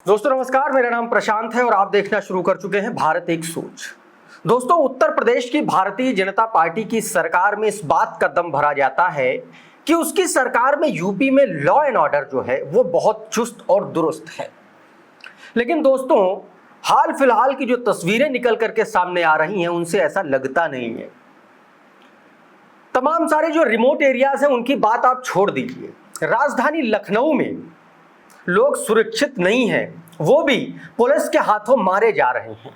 दोस्तों नमस्कार, मेरा नाम प्रशांत है और आप देखना शुरू कर चुके हैं भारत एक सोच। दोस्तों, उत्तर प्रदेश की भारतीय जनता पार्टी की सरकार में इस बात का दम भरा जाता है कि उसकी सरकार में यूपी में लॉ एंड ऑर्डर जो है वो बहुत चुस्त और दुरुस्त है। लेकिन दोस्तों, हाल फिलहाल की जो तस्वीरें निकल करके सामने आ रही हैं उनसे ऐसा लगता नहीं है। तमाम सारे जो रिमोट एरियाज हैं उनकी बात आप छोड़ दीजिए, राजधानी लखनऊ में लोग सुरक्षित नहीं हैं, वो भी पुलिस के हाथों मारे जा रहे हैं।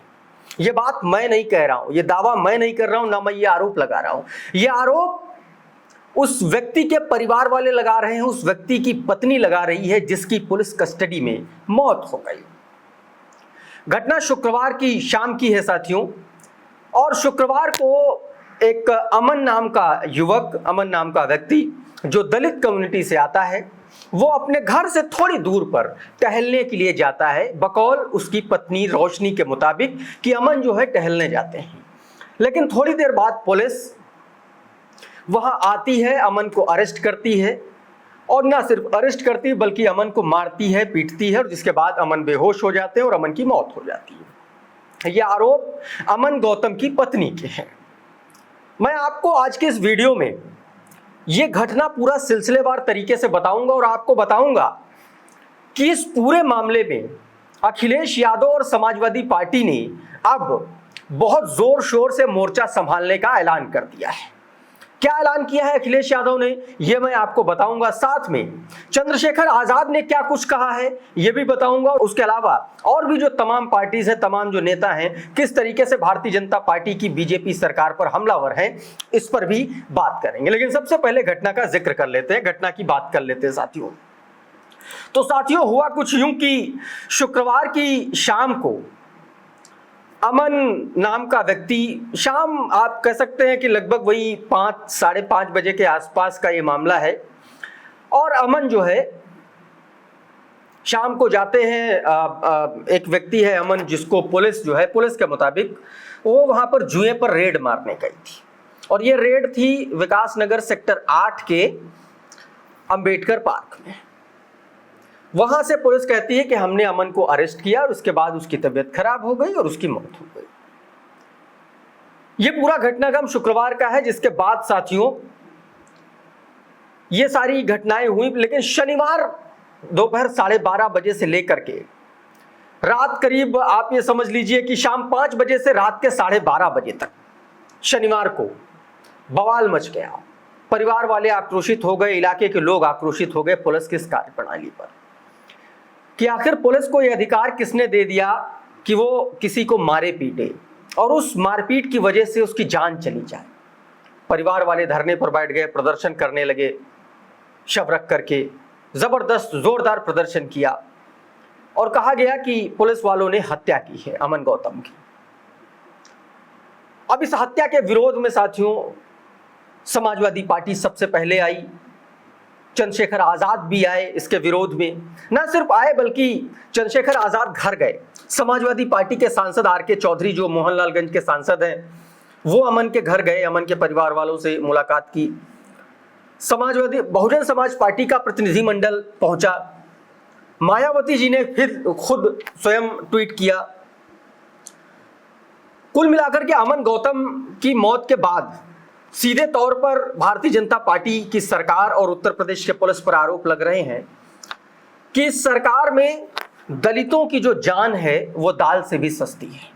ये बात मैं नहीं कह रहा हूं, ये दावा मैं नहीं कर रहा हूं, ना मैं ये आरोप लगा रहा हूं। ये आरोप उस व्यक्ति के परिवार वाले लगा रहे हैं, उस व्यक्ति की पत्नी लगा रही है जिसकी पुलिस कस्टडी में मौत हो गई। घटना शुक्रवार की शाम की है साथियों, और शुक्रवार को एक अमन नाम का युवक, अमन नाम का व्यक्ति जो दलित कम्युनिटी से आता है, वो अपने घर से थोड़ी दूर पर टहलने के लिए जाता है। बकौल उसकी पत्नी रोशनी के मुताबिक कि अमन जो है टहलने जाते हैं। लेकिन थोड़ी देर बाद पुलिस वहां आती है, अमन को अरेस्ट करती है, और ना सिर्फ अरेस्ट करती है बल्कि अमन को मारती है, पीटती है, और जिसके बाद अमन बेहोश हो जाते हैं और अमन की मौत हो जाती है। यह आरोप अमन गौतम की पत्नी के हैं। मैं आपको आज के इस वीडियो में ये घटना पूरा सिलसिलेवार तरीके से बताऊंगा और आपको बताऊंगा कि इस पूरे मामले में अखिलेश यादव और समाजवादी पार्टी ने अब बहुत जोर शोर से मोर्चा संभालने का ऐलान कर दिया है। क्या ऐलान किया है अखिलेश यादव ने, यह मैं आपको बताऊंगा। साथ में चंद्रशेखर आजाद ने क्या कुछ कहा है यह भी बताऊंगा। उसके अलावा और भी जो तमाम पार्टीज हैं, तमाम जो नेता हैं, किस तरीके से भारतीय जनता पार्टी की बीजेपी सरकार पर हमलावर हैं, इस पर भी बात करेंगे। लेकिन सबसे पहले घटना का जिक्र कर लेते हैं, घटना की बात कर लेते हैं साथियों। तो साथियों, हुआ कुछ यूं कि शुक्रवार की शाम को अमन नाम का व्यक्ति, शाम आप कह सकते हैं कि लगभग वही 5 साढ़े 5 बजे के आसपास का ये मामला है, और अमन जो है शाम को जाते हैं। एक व्यक्ति है अमन, जिसको पुलिस जो है, पुलिस के मुताबिक वो वहां पर जुए पर रेड मारने गई थी, और ये रेड थी विकास नगर सेक्टर 8 के अंबेडकर पार्क में। वहां से पुलिस कहती है कि हमने अमन को अरेस्ट किया और उसके बाद उसकी तबीयत खराब हो गई और उसकी मौत हो गई। ये पूरा घटनाक्रम शुक्रवार का है, जिसके बाद साथियों ये सारी घटनाएं हुई। लेकिन शनिवार दोपहर 12:30 बजे से लेकर के रात करीब आप ये समझ लीजिए कि शाम 5 बजे से रात के 12:30 बजे तक शनिवार को बवाल मच गया। परिवार वाले आक्रोशित हो गए, इलाके के लोग आक्रोशित हो गए पुलिस की इस कार्यप्रणाली पर कि आखिर पुलिस को यह अधिकार किसने दे दिया कि वो किसी को मारे पीटे और उस मारपीट की वजह से उसकी जान चली जाए। परिवार वाले धरने पर बैठ गए, प्रदर्शन करने लगे, शव रख करके जबरदस्त जोरदार प्रदर्शन किया, और कहा गया कि पुलिस वालों ने हत्या की है अमन गौतम की। अब इस हत्या के विरोध में साथियों समाजवादी पार्टी सबसे पहले आई, चंद्रशेखर आजाद भी आए इसके विरोध में। न सिर्फ आए बल्कि चंद्रशेखर आजाद घर गए। समाजवादी पार्टी के सांसद आर.के. चौधरी जो मोहनलालगंज के सांसद हैं, वो अमन के घर गए, अमन के परिवार वालों से मुलाकात की। समाजवादी बहुजन समाज पार्टी का प्रतिनिधिमंडल पहुंचा। मायावती जी ने फिर खुद स्वयं ट्वीट किया। कुल मिलाकर के अमन गौतम की मौत के बाद सीधे तौर पर भारतीय जनता पार्टी की सरकार और उत्तर प्रदेश के पुलिस पर आरोप लग रहे हैं कि इस सरकार में दलितों की जो जान है वो दाल से भी सस्ती है।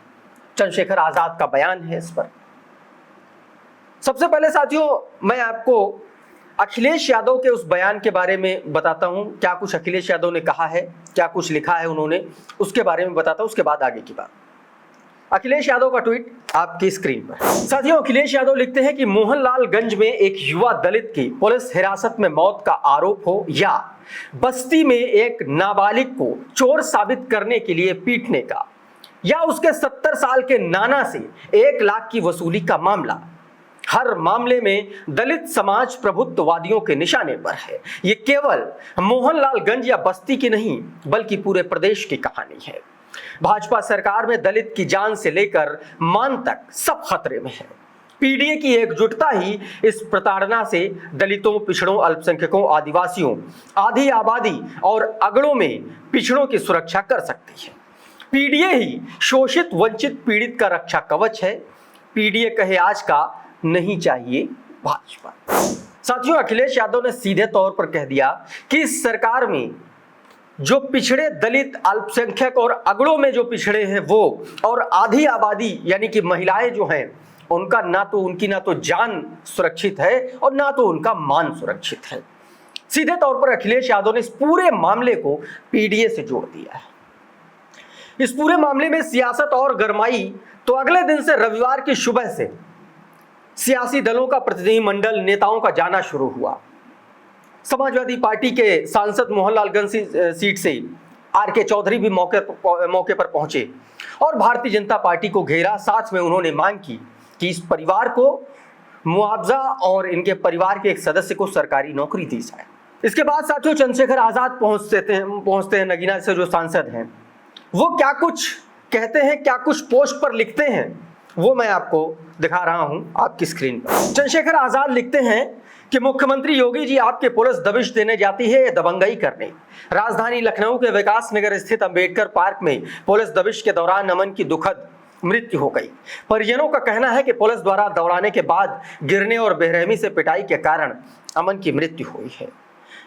चंद्रशेखर आजाद का बयान है इस पर। सबसे पहले साथियों मैं आपको अखिलेश यादव के उस बयान के बारे में बताता हूं, क्या कुछ अखिलेश यादव ने कहा है, क्या कुछ लिखा है उन्होंने, उसके बारे में बताता हूं, उसके बाद आगे की बात। अखिलेश यादव का ट्वीट आपकी स्क्रीन पर। साथियों, अखिलेश यादव लिखते हैं कि मोहनलालगंज में एक युवा दलित की पुलिस हिरासत में मौत का आरोप हो, या बस्ती में एक नाबालिग को चोर साबित करने के लिए पीटने का, या उसके 70 साल के नाना से 1 लाख की वसूली का मामला, हर मामले में दलित समाज प्रभुत्ववादियों के निशाने पर है। ये केवल मोहनलालगंज या बस्ती की नहीं बल्कि पूरे प्रदेश की कहानी है। भाजपा सरकार में दलित की जान से लेकर मान तक सब खतरे में है। पीडीए की एकजुटता ही इस प्रताड़ना से दलितों, पिछड़ों, अल्पसंख्यकों, आदिवासियों, आधी आबादी और अगड़ों में पिछड़ों की सुरक्षा कर सकती है। पीडीए ही शोषित, वंचित, पीड़ित का रक्षा कवच है। पीडीए कहे आज का, नहीं चाहिए भाजपा। साथियों, अखिलेश यादव ने सीधे तौर पर कह दिया कि इस सरकार में जो पिछड़े, दलित, अल्पसंख्यक और अगड़ों में जो पिछड़े हैं वो, और आधी आबादी यानी कि महिलाएं जो हैं, उनका ना तो जान सुरक्षित है और ना तो उनका मान सुरक्षित है। सीधे तौर पर अखिलेश यादव ने इस पूरे मामले को पीडीए से जोड़ दिया है। इस पूरे मामले में सियासत और गरमाई तो अगले दिन से रविवार की सुबह से सियासी दलों का प्रतिनिधिमंडल, नेताओं का जाना शुरू हुआ। समाजवादी पार्टी के सांसद मोहनलालगंज सीट से आर.के. चौधरी भी मौके पर पहुंचे और भारतीय जनता पार्टी को घेरा। साथ में उन्होंने मांग की कि इस परिवार को मुआवजा और इनके परिवार के एक सदस्य को सरकारी नौकरी दी जाए। इसके बाद साथियों चंद्रशेखर आजाद पहुंचते हैं नगीना से, जो सांसद हैं। वो क्या कुछ कहते हैं, क्या कुछ पोस्ट पर लिखते हैं, वो मैं आपको दिखा रहा हूं आपकी स्क्रीन पर। चंद्रशेखर आजाद लिखते हैं कि मुख्यमंत्री योगी जी आपके पुलिस दबिश देने जाती है दबंगई करने। राजधानी लखनऊ के विकास नगर स्थित अंबेडकर पार्क में पुलिस दबिश के दौरान अमन की दुखद मृत्यु हो गई। परिजनों का कहना है कि पुलिस द्वारा दौड़ाने के बाद गिरने और बेरहमी से पिटाई के कारण अमन की मृत्यु हुई है।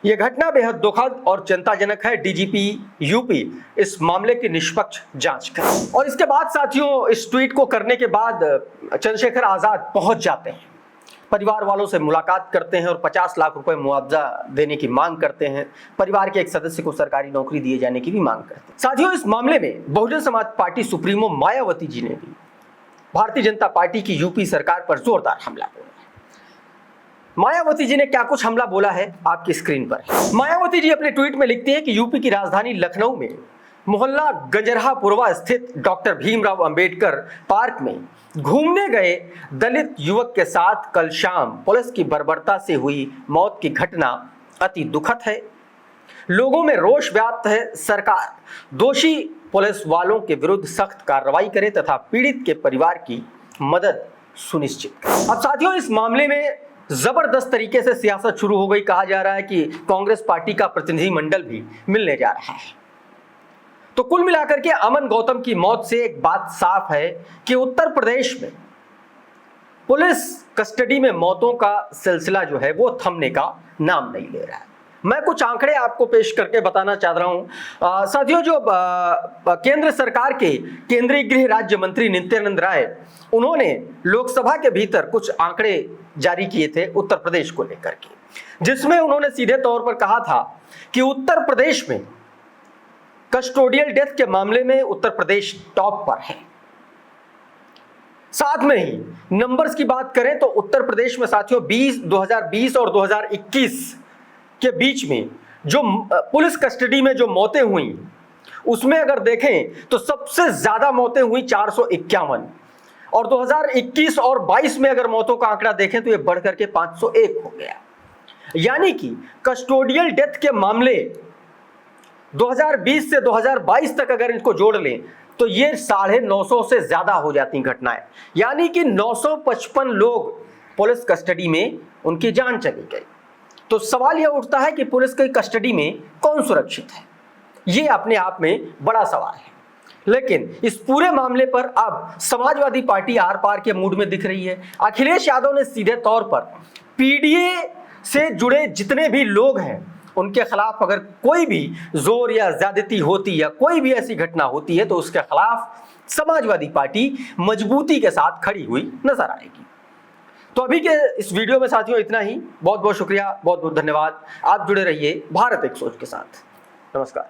यह घटना बेहद दुखद और चिंताजनक है। डीजीपी यूपी इस मामले की निष्पक्ष जांच करे। और इसके बाद साथियों इस ट्वीट को करने के बाद चंद्रशेखर आजाद पहुंच जाते हैं, परिवार वालों से मुलाकात करते हैं और 50 लाख रुपए मुआवजा देने की मांग करते हैं। परिवार के एक सदस्य को सरकारी नौकरी दिए जाने की भी मांग करते हैं। साथियों इस मामले में बहुजन समाज पार्टी सुप्रीमो मायावती जी ने भी भारतीय जनता पार्टी की यूपी सरकार पर जोरदार हमला बोला। मायावती जी ने क्या कुछ हमला बोला है आपकी स्क्रीन पर। मायावती जी अपने ट्वीट में लिखती है कि यूपी की राजधानी लखनऊ में मोहल्ला गंजरहापुरवा स्थित डॉक्टर भीमराव अंबेडकर पार्क में घूमने गए दलित युवक के साथ कल शाम पुलिस की बर्बरता से हुई मौत की घटना अति दुखद है। लोगों में रोष व्याप्त है। सरकार दोषी पुलिस वालों के विरुद्ध सख्त कार्रवाई करे तथा पीड़ित के परिवार की मदद सुनिश्चित करे। अब साथियों इस मामले में जबरदस्त तरीके से सियासत शुरू हो गई। कहा जा रहा है कि कांग्रेस पार्टी का प्रतिनिधिमंडल भी मिलने जा रहा है। तो कुल मिलाकर के अमन गौतम की मौत से एक बात साफ है कि उत्तर प्रदेश में पुलिस कस्टडी में मौतों का सिलसिला जो है वो थमने का नाम नहीं ले रहा है। मैं कुछ आंकड़े आपको पेश करके बताना चाह रहा हूं। साथियों जो केंद्र सरकार के केंद्रीय गृह राज्य मंत्री नित्यानंद राय, उन्होंने लोकसभा के भीतर कुछ आंकड़े जारी किए थे उत्तर प्रदेश को लेकर के, जिसमें उन्होंने सीधे तौर पर कहा था कि उत्तर प्रदेश में कस्टोडियल डेथ के मामले में उत्तर प्रदेश टॉप पर है। साथ में ही नंबर्स की बात करें तो उत्तर प्रदेश में साथियों 2020 और 2021 के बीच में जो पुलिस कस्टडी में जो मौतें हुई, उसमें अगर देखें तो सबसे ज्यादा मौतें हुई 451, और 2021 और 22 में अगर मौतों का आंकड़ा देखें तो यह बढ़कर के 501 हो गया। यानी कि कस्टोडियल डेथ के मामले 2020 से 2022 तक अगर इसको जोड़ लें तो ये 950 से ज्यादा हो जाती घटनाएं। यानी कि 955 लोग पुलिस कस्टडी में उनकी जान चली गई। तो सवाल यह उठता है कि पुलिस की कस्टडी में कौन सुरक्षित है? ये अपने आप में बड़ा सवाल है। लेकिन इस पूरे मामले पर अब समाजवादी पार्टी आर पार के मूड में दिख रही है। अखिलेश यादव ने सीधे तौर पर पीडीए से जुड़े जितने भी लोग हैं उनके खिलाफ अगर कोई भी जोर या ज्यादती होती या कोई भी ऐसी घटना होती है तो उसके खिलाफ समाजवादी पार्टी मजबूती के साथ खड़ी हुई नजर आएगी। तो अभी के इस वीडियो में साथियों इतना ही। बहुत बहुत शुक्रिया, बहुत बहुत धन्यवाद। आप जुड़े रहिए भारत एक सोच के साथ। नमस्कार।